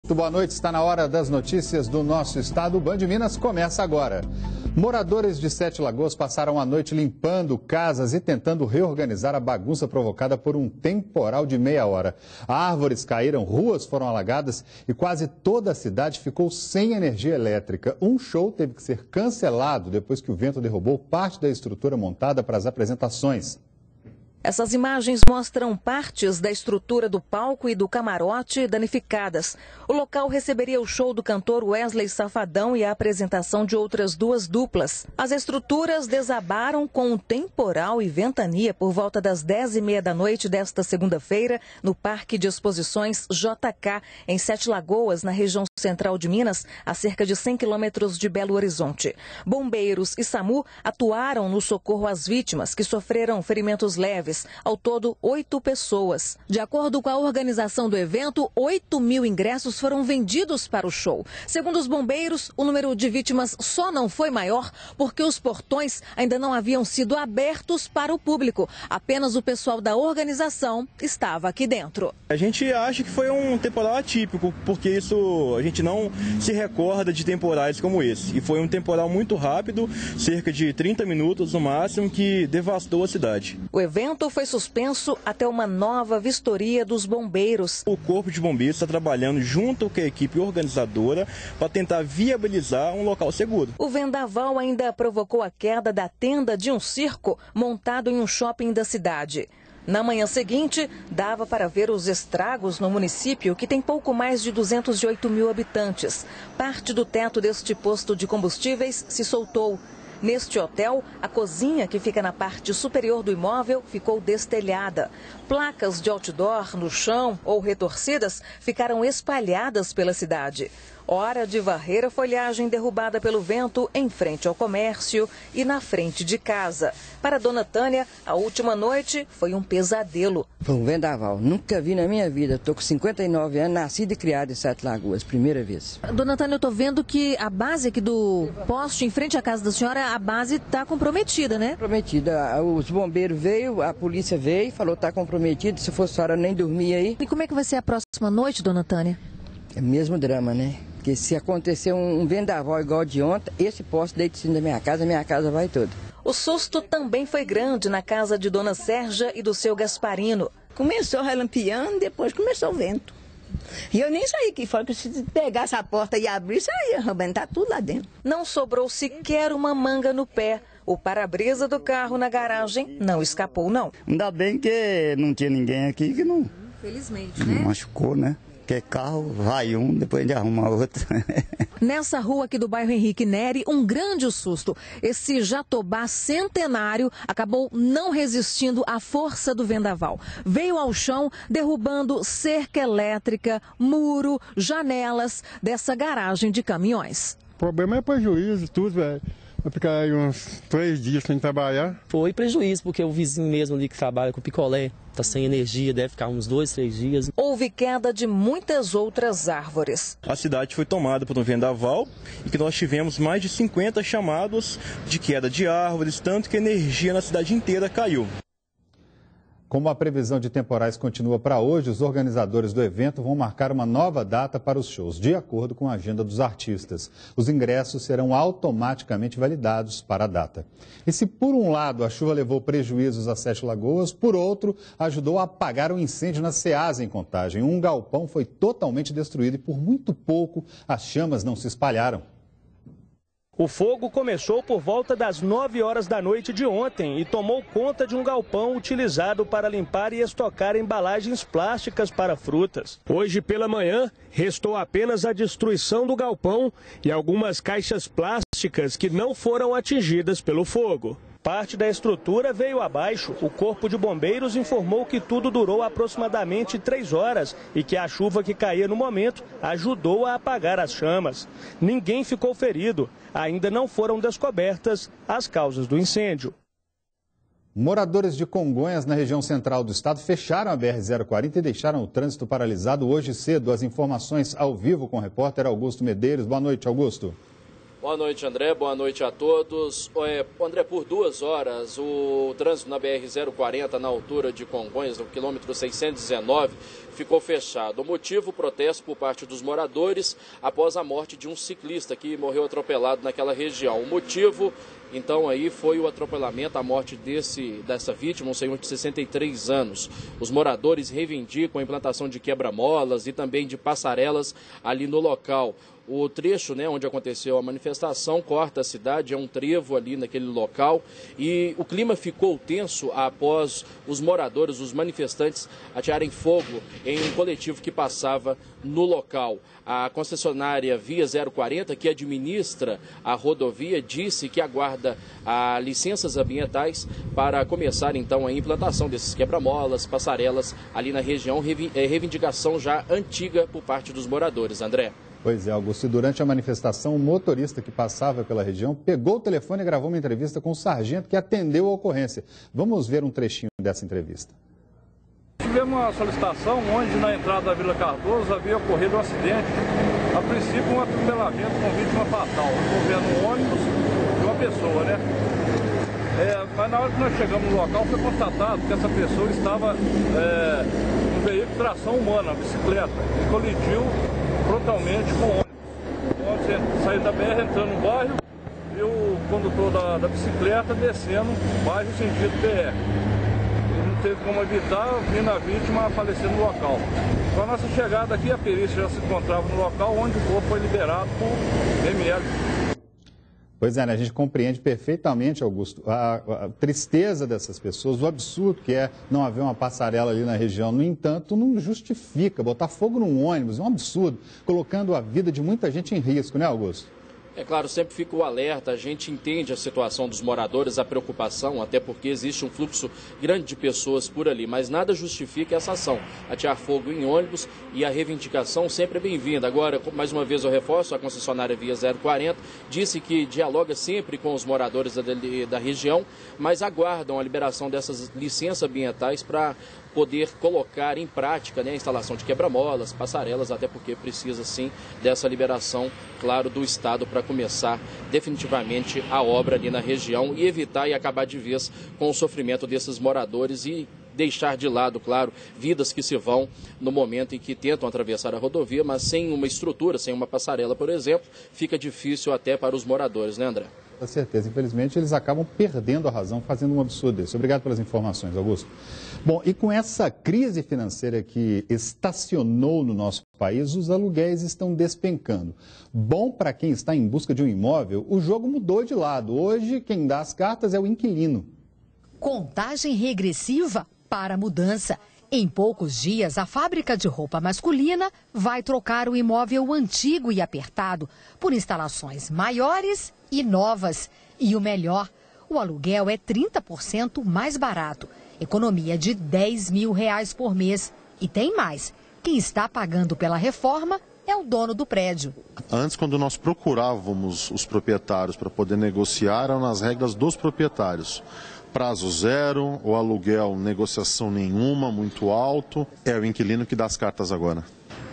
Muito boa noite, está na hora das notícias do nosso estado. O Band Minas começa agora. Moradores de Sete Lagoas passaram a noite limpando casas e tentando reorganizar a bagunça provocada por um temporal de meia hora. Árvores caíram, ruas foram alagadas e quase toda a cidade ficou sem energia elétrica. Um show teve que ser cancelado depois que o vento derrubou parte da estrutura montada para as apresentações. Essas imagens mostram partes da estrutura do palco e do camarote danificadas. O local receberia o show do cantor Wesley Safadão e a apresentação de outras duas duplas. As estruturas desabaram com um temporal e ventania por volta das 10h30 da noite desta segunda-feira no Parque de Exposições JK, em Sete Lagoas, na região central de Minas, a cerca de 100 quilômetros de Belo Horizonte. Bombeiros e SAMU atuaram no socorro às vítimas, que sofreram ferimentos leves. Ao todo, 8 pessoas. De acordo com a organização do evento, 8.000 ingressos foram vendidos para o show. Segundo os bombeiros, o número de vítimas só não foi maior porque os portões ainda não haviam sido abertos para o público. Apenas o pessoal da organização estava aqui dentro. A gente acha que foi um temporal atípico, porque a gente não se recorda de temporais como esse. E foi um temporal muito rápido, cerca de 30 minutos no máximo, que devastou a cidade. O evento foi suspenso até uma nova vistoria dos bombeiros. O Corpo de Bombeiros está trabalhando junto com a equipe organizadora para tentar viabilizar um local seguro. O vendaval ainda provocou a queda da tenda de um circo montado em um shopping da cidade. Na manhã seguinte, dava para ver os estragos no município, que tem pouco mais de 208.000 habitantes. Parte do teto deste posto de combustíveis se soltou. Neste hotel, a cozinha, que fica na parte superior do imóvel, ficou destelhada. Placas de outdoor no chão ou retorcidas ficaram espalhadas pela cidade. Hora de varrer a folhagem derrubada pelo vento em frente ao comércio e na frente de casa. Para Dona Tânia, a última noite foi um pesadelo. Foi um vendaval. Nunca vi na minha vida. Estou com 59 anos, nascida e criada em Sete Lagoas, primeira vez. Dona Tânia, eu estou vendo que a base aqui do poste, em frente à casa da senhora, a base está comprometida, né? Comprometida. Os bombeiros veio, a polícia veio, falou que está comprometido. Se fosse a senhora nem dormir aí. E como é que vai ser a próxima noite, Dona Tânia? É o mesmo drama, né? Porque se acontecer um vendaval igual de ontem, esse poste deita em cima da minha casa vai toda. O susto também foi grande na casa de Dona Sérgia e do seu Gasparino. Começou relampeando, depois começou o vento. E eu nem saí aqui fora, porque se pegasse a porta e abrisse, ia arrebentar tudo lá dentro. Não sobrou sequer uma manga no pé. O para-brisa do carro na garagem não escapou, não. Ainda bem que não tinha ninguém aqui que não... Felizmente, né? Machucou, né? Porque carro vai um, depois a gente arruma outro. Nessa rua aqui do bairro Henrique Neri, um grande susto. Esse jatobá centenário acabou não resistindo à força do vendaval. Veio ao chão, derrubando cerca elétrica, muro, janelas dessa garagem de caminhões. O problema é prejuízo, tudo, velho. Vai ficar aí uns 3 dias sem trabalhar. Foi prejuízo, porque o vizinho mesmo ali que trabalha com picolé está sem energia, deve ficar uns 2, 3 dias. Houve queda de muitas outras árvores. A cidade foi tomada por um vendaval e que nós tivemos mais de 50 chamados de queda de árvores, tanto que a energia na cidade inteira caiu. Como a previsão de temporais continua para hoje, os organizadores do evento vão marcar uma nova data para os shows, de acordo com a agenda dos artistas. Os ingressos serão automaticamente validados para a data. E se por um lado a chuva levou prejuízos a Sete Lagoas, por outro ajudou a apagar um incêndio na Ceasa em Contagem. Um galpão foi totalmente destruído e por muito pouco as chamas não se espalharam. O fogo começou por volta das 9 horas da noite de ontem e tomou conta de um galpão utilizado para limpar e estocar embalagens plásticas para frutas. Hoje pela manhã, restou apenas a destruição do galpão e algumas caixas plásticas que não foram atingidas pelo fogo. Parte da estrutura veio abaixo. O Corpo de Bombeiros informou que tudo durou aproximadamente 3 horas e que a chuva que caía no momento ajudou a apagar as chamas. Ninguém ficou ferido. Ainda não foram descobertas as causas do incêndio. Moradores de Congonhas, na região central do estado, fecharam a BR-040 e deixaram o trânsito paralisado hoje cedo. As informações ao vivo com o repórter Augusto Medeiros. Boa noite, Augusto. Boa noite, André. Boa noite a todos. André, por 2 horas, o trânsito na BR-040, na altura de Congonhas, no quilômetro 619, ficou fechado. O motivo, protesto por parte dos moradores após a morte de um ciclista que morreu atropelado naquela região. O motivo, então, aí foi o atropelamento, a morte dessa vítima, um senhor de 63 anos. Os moradores reivindicam a implantação de quebra-molas e também de passarelas ali no local. O trecho, onde aconteceu a manifestação, corta a cidade, é um trevo ali naquele local e o clima ficou tenso após os moradores, os manifestantes, atearem fogo em um coletivo que passava no local. A concessionária Via 040, que administra a rodovia, disse que aguarda licenças ambientais para começar então a implantação desses quebra-molas, passarelas ali na região, reivindicação já antiga por parte dos moradores. André. Pois é, Augusto, e durante a manifestação, um motorista que passava pela região pegou o telefone e gravou uma entrevista com o sargento que atendeu a ocorrência. Vamos ver um trechinho dessa entrevista. Tivemos uma solicitação onde na entrada da Vila Cardoso havia ocorrido um acidente, a princípio um atropelamento com vítima fatal, envolvendo um ônibus e uma pessoa, mas na hora que nós chegamos no local foi constatado que essa pessoa estava no veículo de tração humana, bicicleta, e colidiu frontalmente com o ônibus. Onde saiu da BR, entrando no bairro, e o condutor da bicicleta descendo o bairro sentido BR. Ele não teve como evitar, vindo a vítima a falecer no local. Com a nossa chegada aqui, a perícia já se encontrava no local, onde o corpo foi liberado por ML. Pois é, a gente compreende perfeitamente, Augusto, a tristeza dessas pessoas, o absurdo que é não haver uma passarela ali na região. No entanto, não justifica botar fogo num ônibus, é um absurdo, colocando a vida de muita gente em risco, né, Augusto? É claro, sempre fica o alerta, a gente entende a situação dos moradores, a preocupação, até porque existe um fluxo grande de pessoas por ali, mas nada justifica essa ação. Atear fogo em ônibus e a reivindicação sempre é bem-vinda. Agora, mais uma vez eu reforço, a concessionária Via 040 disse que dialoga sempre com os moradores da região, mas aguardam a liberação dessas licenças ambientais para poder colocar em prática a instalação de quebra-molas, passarelas, até porque precisa sim dessa liberação, claro, do Estado para começar definitivamente a obra ali na região e evitar e acabar de vez com o sofrimento desses moradores e deixar de lado, claro, vidas que se vão no momento em que tentam atravessar a rodovia, mas sem uma estrutura, sem uma passarela, por exemplo, fica difícil até para os moradores, né, André? Com certeza, infelizmente eles acabam perdendo a razão, fazendo um absurdo desse. Obrigado pelas informações, Augusto. Bom, e com essa crise financeira que estacionou no nosso país, os aluguéis estão despencando. Bom, para quem está em busca de um imóvel, o jogo mudou de lado. Hoje, quem dá as cartas é o inquilino. Contagem regressiva para a mudança. Em poucos dias, a fábrica de roupa masculina vai trocar o imóvel antigo e apertado por instalações maiores e novas. E o melhor, o aluguel é 30% mais barato. Economia de R$10 mil por mês. E tem mais. Quem está pagando pela reforma é o dono do prédio. Antes, quando nós procurávamos os proprietários para poder negociar, eram nas regras dos proprietários. Prazo zero, o aluguel, negociação nenhuma, muito alto. É o inquilino que dá as cartas agora.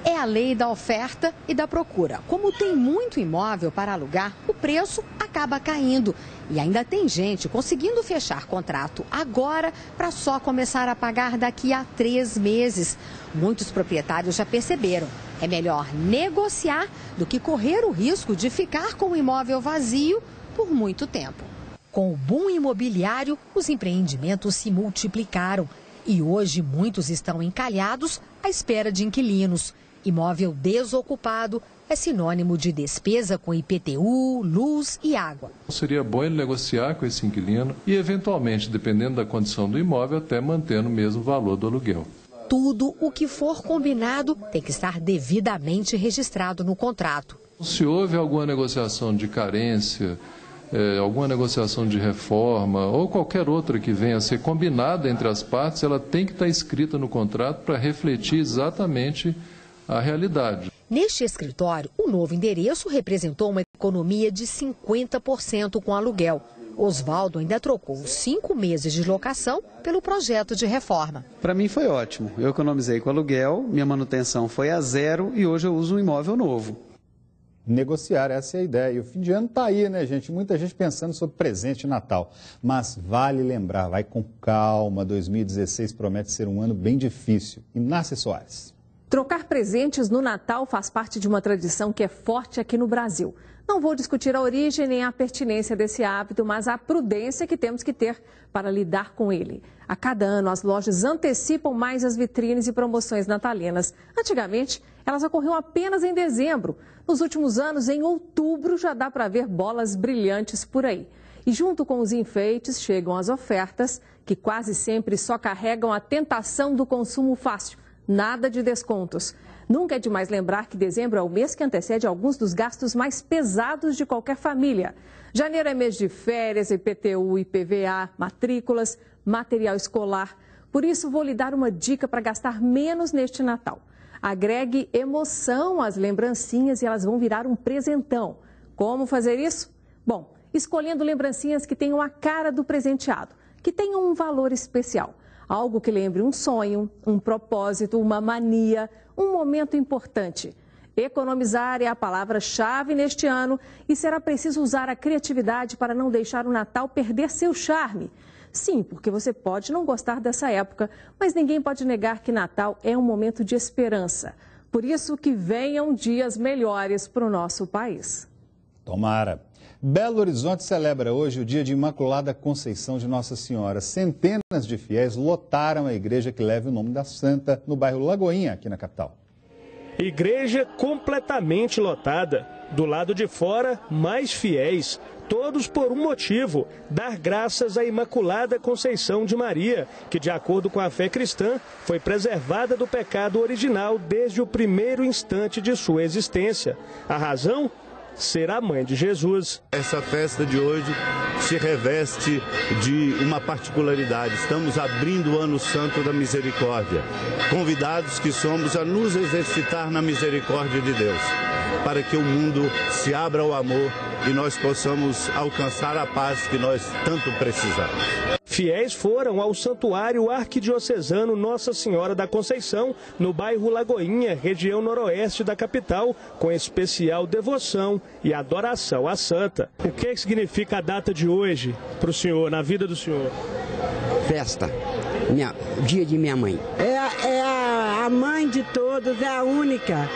É a lei da oferta e da procura. Como tem muito imóvel para alugar, o preço acaba caindo. E ainda tem gente conseguindo fechar contrato agora para só começar a pagar daqui a 3 meses. Muitos proprietários já perceberam. É melhor negociar do que correr o risco de ficar com o imóvel vazio por muito tempo. Com o boom imobiliário, os empreendimentos se multiplicaram. E hoje muitos estão encalhados à espera de inquilinos. Imóvel desocupado é sinônimo de despesa com IPTU, luz e água. Seria bom ele negociar com esse inquilino e, eventualmente, dependendo da condição do imóvel, até mantendo o mesmo valor do aluguel. Tudo o que for combinado tem que estar devidamente registrado no contrato. Se houve alguma negociação de carência, alguma negociação de reforma ou qualquer outra que venha a ser combinada entre as partes, ela tem que estar escrita no contrato para refletir exatamente a realidade. Neste escritório, o novo endereço representou uma economia de 50% com aluguel. Osvaldo ainda trocou os 5 meses de locação pelo projeto de reforma. Para mim foi ótimo. Eu economizei com aluguel, minha manutenção foi a zero e hoje eu uso um imóvel novo. Negociar, essa é a ideia. E o fim de ano está aí, né, gente? Muita gente pensando sobre presente de Natal. Mas vale lembrar, vai com calma. 2016 promete ser um ano bem difícil. Inácia Soares. Trocar presentes no Natal faz parte de uma tradição que é forte aqui no Brasil. Não vou discutir a origem nem a pertinência desse hábito, mas a prudência que temos que ter para lidar com ele. A cada ano, as lojas antecipam mais as vitrines e promoções natalinas. Antigamente, elas ocorriam apenas em dezembro. Nos últimos anos, em outubro, já dá para ver bolas brilhantes por aí. E junto com os enfeites, chegam as ofertas, que quase sempre só carregam a tentação do consumo fácil. Nada de descontos. Nunca é demais lembrar que dezembro é o mês que antecede alguns dos gastos mais pesados de qualquer família. Janeiro é mês de férias, IPTU, IPVA, matrículas, material escolar. Por isso, vou lhe dar uma dica para gastar menos neste Natal. Agregue emoção às lembrancinhas e elas vão virar um presentão. Como fazer isso? Bom, escolhendo lembrancinhas que tenham a cara do presenteado, que tenham um valor especial. Algo que lembre um sonho, um propósito, uma mania, um momento importante. Economizar é a palavra-chave neste ano e será preciso usar a criatividade para não deixar o Natal perder seu charme. Sim, porque você pode não gostar dessa época, mas ninguém pode negar que Natal é um momento de esperança. Por isso que venham dias melhores para o nosso país. Tomara. Belo Horizonte celebra hoje o dia de Imaculada Conceição de Nossa Senhora. Centenas de fiéis lotaram a igreja que leva o nome da santa no bairro Lagoinha, aqui na capital. Igreja completamente lotada. Do lado de fora, mais fiéis. Todos por um motivo, dar graças à Imaculada Conceição de Maria, que, de acordo com a fé cristã, foi preservada do pecado original desde o primeiro instante de sua existência. A razão? Ser a mãe de Jesus. Essa festa de hoje se reveste de uma particularidade. Estamos abrindo o Ano Santo da Misericórdia. Convidados que somos a nos exercitar na misericórdia de Deus, para que o mundo se abra ao amor e nós possamos alcançar a paz que nós tanto precisamos. Fiéis foram ao Santuário Arquidiocesano Nossa Senhora da Conceição, no bairro Lagoinha, região noroeste da capital, com especial devoção e adoração à santa. O que significa a data de hoje para o senhor, na vida do senhor? Festa, dia de minha mãe. É a mãe de todos, é a única.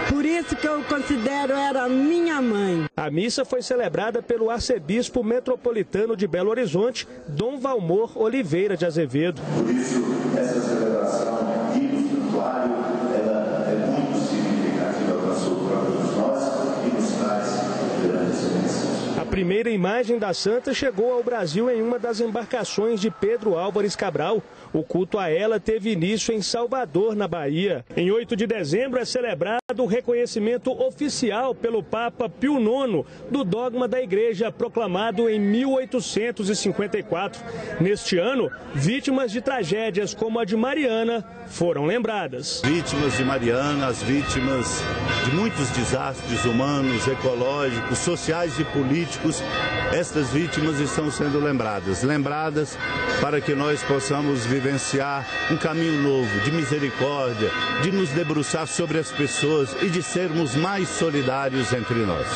Por isso que eu considero ela minha mãe. A missa foi celebrada pelo arcebispo metropolitano de Belo Horizonte, Dom Valmor Oliveira de Azevedo. Por isso, essa celebração aqui no santuário, ela é muito significativa para todos nós e nos traz grandes bênçãos. A primeira imagem da santa chegou ao Brasil em uma das embarcações de Pedro Álvares Cabral. O culto a ela teve início em Salvador, na Bahia. Em 8 de dezembro é celebrado o reconhecimento oficial pelo Papa Pio IX do dogma da Igreja, proclamado em 1854. Neste ano, vítimas de tragédias como a de Mariana foram lembradas. Vítimas de Mariana, as vítimas de muitos desastres humanos, ecológicos, sociais e políticos, estas vítimas estão sendo lembradas para que nós possamos vivenciar um caminho novo de misericórdia, de nos debruçar sobre as pessoas e de sermos mais solidários entre nós.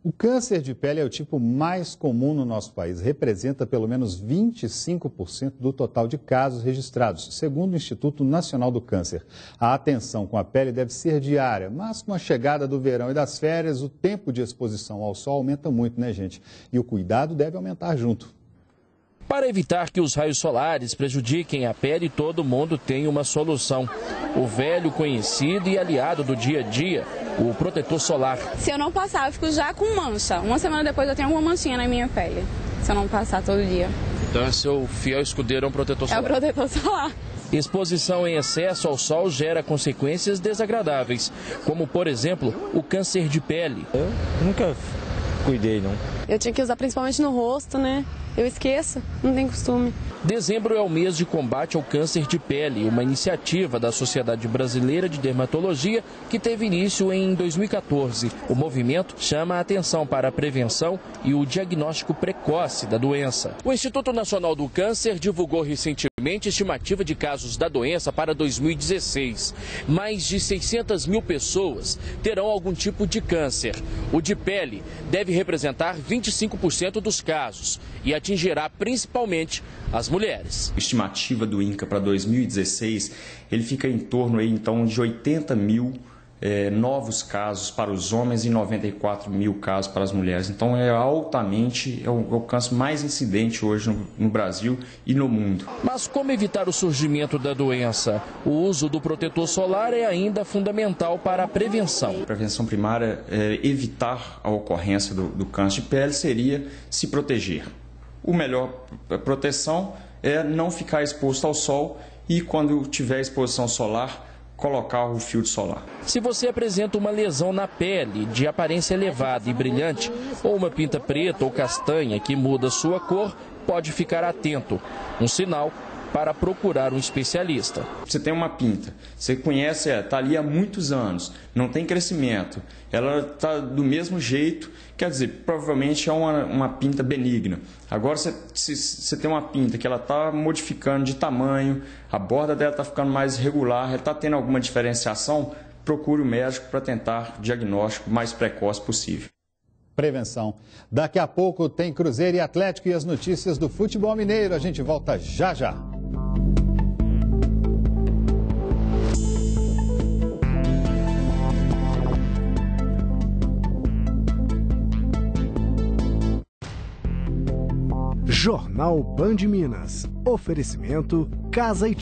O câncer de pele é o tipo mais comum no nosso país. Representa pelo menos 25% do total de casos registrados, segundo o Instituto Nacional do Câncer. A atenção com a pele deve ser diária, mas com a chegada do verão e das férias, o tempo de exposição ao sol aumenta muito, né, gente? E o cuidado deve aumentar junto. Para evitar que os raios solares prejudiquem a pele, todo mundo tem uma solução. O velho conhecido e aliado do dia a dia, o protetor solar. Se eu não passar, eu fico já com mancha. Uma semana depois eu tenho alguma manchinha na minha pele, se eu não passar todo dia. Então é seu fiel escudeiro, é um protetor solar? É o protetor solar. Exposição em excesso ao sol gera consequências desagradáveis, como, por exemplo, o câncer de pele. Eu nunca cuidei, não. Eu tinha que usar principalmente no rosto, né? Eu esqueço, não tenho costume. Dezembro é o mês de combate ao câncer de pele, uma iniciativa da Sociedade Brasileira de Dermatologia que teve início em 2014. O movimento chama a atenção para a prevenção e o diagnóstico precoce da doença. O Instituto Nacional do Câncer divulgou recentemente a estimativa de casos da doença para 2016. Mais de 600 mil pessoas terão algum tipo de câncer. O de pele deve representar 25% dos casos e atingirá principalmente as mulheres. A estimativa do INCA para 2016, ele fica em torno aí, então, de 80 mil novos casos para os homens e 94 mil casos para as mulheres. Então é o câncer mais incidente hoje no Brasil e no mundo. Mas como evitar o surgimento da doença? O uso do protetor solar é ainda fundamental para a prevenção. A prevenção primária é evitar a ocorrência do câncer de pele seria se proteger. O melhor proteção é não ficar exposto ao sol e quando tiver exposição solar, colocar o filtro solar. Se você apresenta uma lesão na pele de aparência elevada e brilhante, ou uma pinta preta ou castanha que muda sua cor, pode ficar atento. Um sinal para procurar um especialista. Você tem uma pinta, você conhece, está ali há muitos anos, não tem crescimento, ela está do mesmo jeito, quer dizer, provavelmente é uma pinta benigna. Agora, se você tem uma pinta que ela está modificando de tamanho, a borda dela está ficando mais irregular, ela está tendo alguma diferenciação, procure o médico para tentar diagnóstico mais precoce possível. Prevenção. Daqui a pouco tem Cruzeiro e Atlético e as notícias do futebol mineiro. A gente volta já já. Jornal Band Minas. Oferecimento Casa e